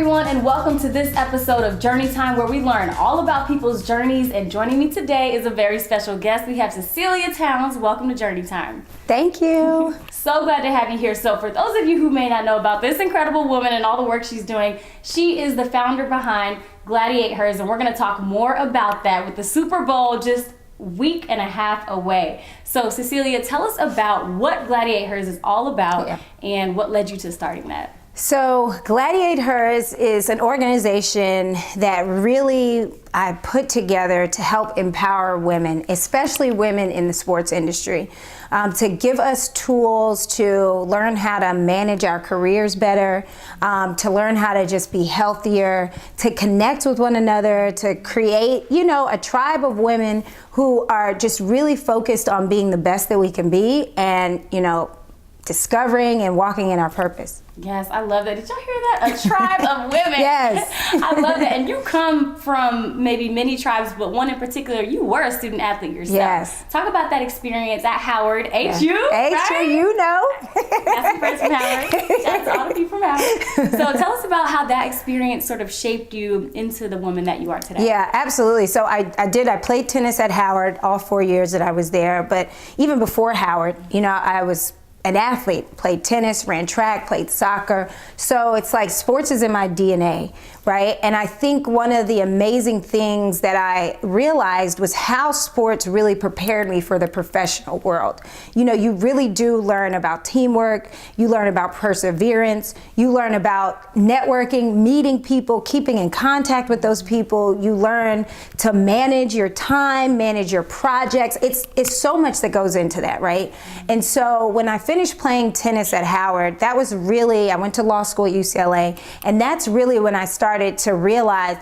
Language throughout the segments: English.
everyone, and welcome to this episode of Journey Time, where we learn all about people's journeys. And joining me today is a very special guest. We have Cecelia Townes. Welcome to Journey Time. Thank you. So glad to have you here. So for those of you who may not know about this incredible woman and all the work she's doing, she is the founder behind GladiatHers, and we're going to talk more about that with the Super Bowl just week and a half away. So Cecelia, tell us about what GladiatHers is all about and what led you to starting that. So GladiatHers is an organization that really I put together to help empower women, especially women in the sports industry, to give us tools to learn how to manage our careers better, to learn how to just be healthier, to connect with one another, to create, a tribe of women who are just really focused on being the best that we can be and, discovering and walking in our purpose. Yes, I love that. Did y'all hear that? A tribe of women. Yes. I love that. And you come from maybe many tribes, but one in particular, you were a student athlete yourself. Yes. Talk about that experience at Howard, HU, right? HU, That's some friends from Howard. That's all the people from Howard. So tell us about how that experience sort of shaped you into the woman that you are today. Yeah, absolutely. So I played tennis at Howard all 4 years that I was there, but even before Howard, I was an athlete, played tennis, ran track, played soccer. So it's like sports is in my DNA, right? And I think one of the amazing things that I realized was how sports really prepared me for the professional world. You really do learn about teamwork, you learn about perseverance, you learn about networking, meeting people, keeping in contact with those people, you learn to manage your time, manage your projects. It's so much that goes into that, right? And so when I finished playing tennis at Howard, that was really, I went to law school at UCLA, and that's really when I started to realize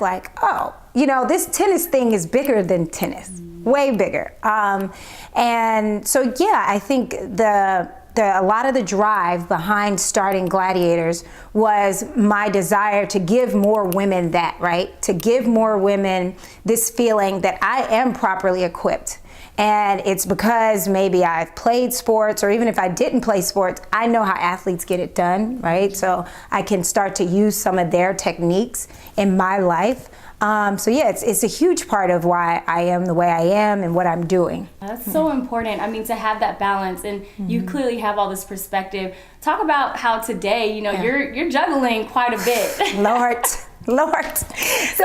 this tennis thing is bigger than tennis, way bigger. And so, I think a lot of the drive behind starting GladiatHers was my desire to give more women that, right? To give more women this feeling that I am properly equipped. And it's because maybe I've played sports, or even if I didn't play sports, I know how athletes get it done, right? So I can start to use some of their techniques in my life. It's a huge part of why I am the way I am and what I'm doing. That's so important. I mean, to have that balance, and you clearly have all this perspective. Talk about how today, you're juggling quite a bit. Lord. So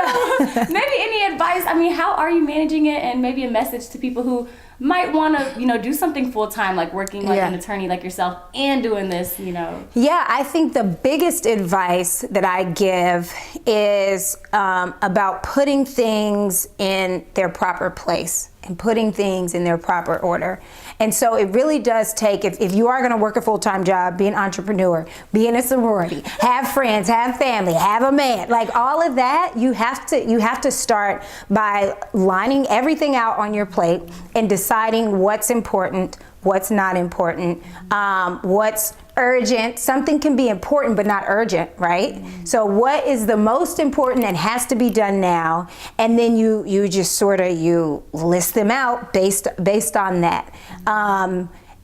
maybe any advice? I mean, how are you managing it, and maybe a message to people who might want to, do something full time, like working like an attorney like yourself and doing this, Yeah, I think the biggest advice that I give is about putting things in their proper place and putting things in their proper order. And so it really does take, if you are going to work a full-time job, be an entrepreneur, be in a sorority, have friends, have family, have a man, like all of that, you have to start by lining everything out on your plate and deciding what's important, what's not important, what's urgent. Something can be important but not urgent, right? So what is the most important and has to be done now? And then you just sort of list them out based on that.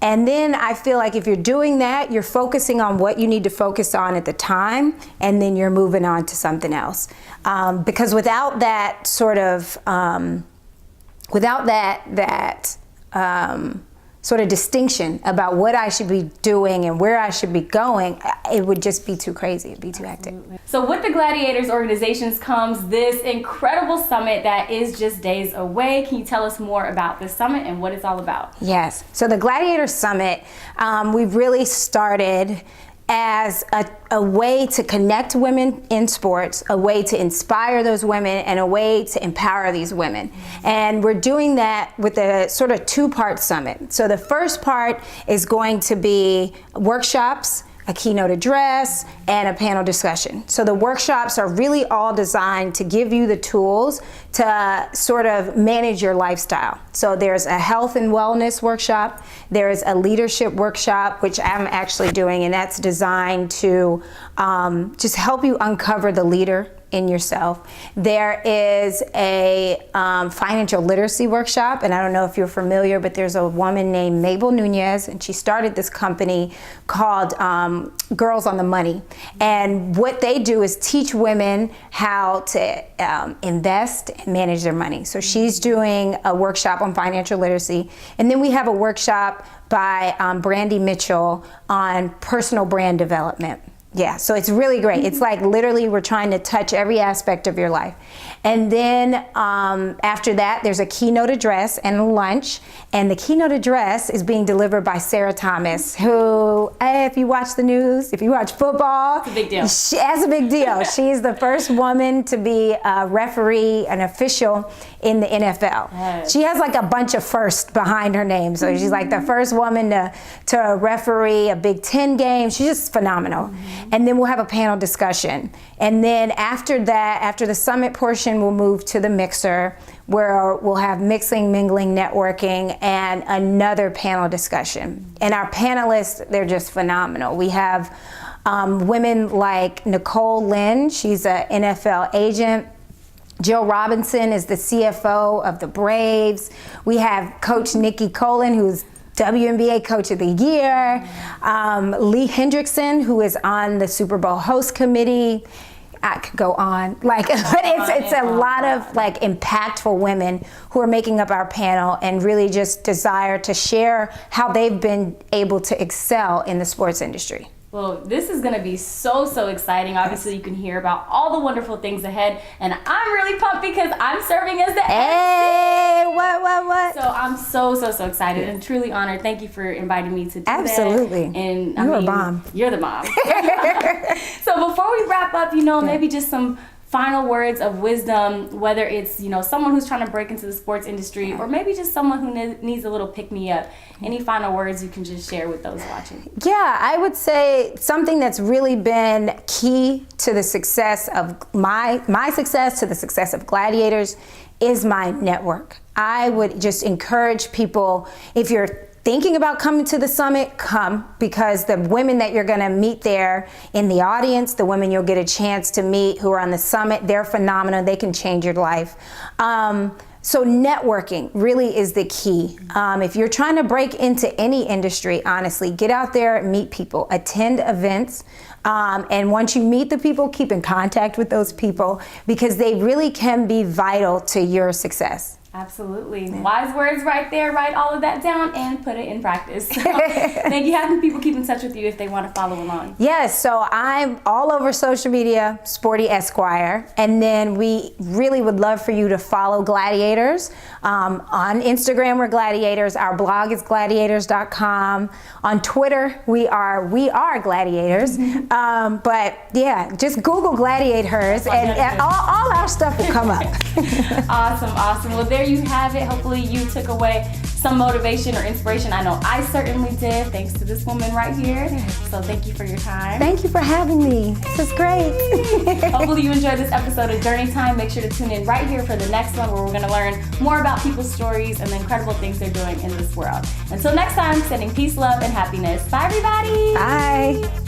And then I feel like if you're doing that, you're focusing on what you need to focus on at the time, and then you're moving on to something else. Because without that sort of sort of distinction about what I should be doing and where I should be going, it would just be too crazy. It'd be too hectic. So with the GladiatHers organizations comes this incredible summit that is just days away. Can you tell us more about this summit and what it's all about? Yes. So the GladiatHers Summit, we've really started as a way to connect women in sports, a way to inspire those women, and a way to empower these women. And we're doing that with a sort of two-part summit. So the first part is going to be workshops, a keynote address, and a panel discussion. So the workshops are really all designed to give you the tools to sort of manage your lifestyle. So there's a health and wellness workshop, there's a leadership workshop, which I'm actually doing, and that's designed to just help you uncover the leader in yourself. There is a financial literacy workshop, and I don't know if you're familiar, but there's a woman named Mabel Nunez, and she started this company called Girls on the Money. And what they do is teach women how to invest and manage their money. So she's doing a workshop on financial literacy, and then we have a workshop by Brandy Mitchell on personal brand development. Yeah, so it's really great. It's like literally we're trying to touch every aspect of your life. And then after that, there's a keynote address and lunch. And the keynote address is being delivered by Cecelia Townes, who, if you watch the news, if you watch football, it's a big deal. That's a big deal. She's the first woman to be a referee, an official in the NFL. Yes. She has like a bunch of firsts behind her name. So she's like the first woman to referee a Big Ten game. She's just phenomenal. And then we'll have a panel discussion. And then after that, after the summit portion, we'll move to the mixer, where we'll have mixing, mingling, networking, and another panel discussion. And our panelists, they're just phenomenal. We have women like Nicole Lynn, she's an NFL agent. Jill Robinson is the CFO of the Braves. We have Coach Nikki Colon, who's WNBA Coach of the Year. Lee Hendrickson, who is on the Super Bowl host committee. I could go on. But it's a lot of like impactful women who are making up our panel and really just desire to share how they've been able to excel in the sports industry. Well, this is going to be so exciting. Obviously, you can hear about all the wonderful things ahead. And I'm really pumped because I'm serving as the Hey, what? So I'm so excited and truly honored. Thank you for inviting me to do Absolutely. that. And You're a bomb. You're the bomb. So before we wrap up, maybe just some final words of wisdom, whether it's, someone who's trying to break into the sports industry or maybe just someone who needs a little pick-me-up. Any final words you can just share with those watching? Yeah, I would say something that's really been key to the success of my success, to the success of Gladiators, is my network. I would just encourage people, if you're thinking about coming to the summit, come, because the women that you're going to meet there in the audience, the women you'll get a chance to meet who are on the summit, they're phenomenal. They can change your life. So networking really is the key. If you're trying to break into any industry, honestly, get out there, meet people, attend events. And once you meet the people, keep in contact with those people because they really can be vital to your success. Absolutely. Yeah. Wise words right there. Write all of that down and put it in practice. So, thank you. How can people keep in touch with you if they want to follow along? Yes, so I'm all over social media, Sporty Esquire. And then we really would love for you to follow GladiatHers. On Instagram, we're GladiatHers. Our blog is gladiators.com. On Twitter, we are GladiatHers. But yeah, just Google GladiatHers and all our stuff will come up. Awesome. Well, there you have it. Hopefully you took away some motivation or inspiration. I know I certainly did, thanks to this woman right here. So thank you for your time. Thank you for having me. This is great. Hopefully you enjoyed this episode of Journey Time. Make sure to tune in right here for the next one where we're going to learn more about people's stories and the incredible things they're doing in this world. Until next time, sending peace, love, and happiness. Bye, everybody. Bye.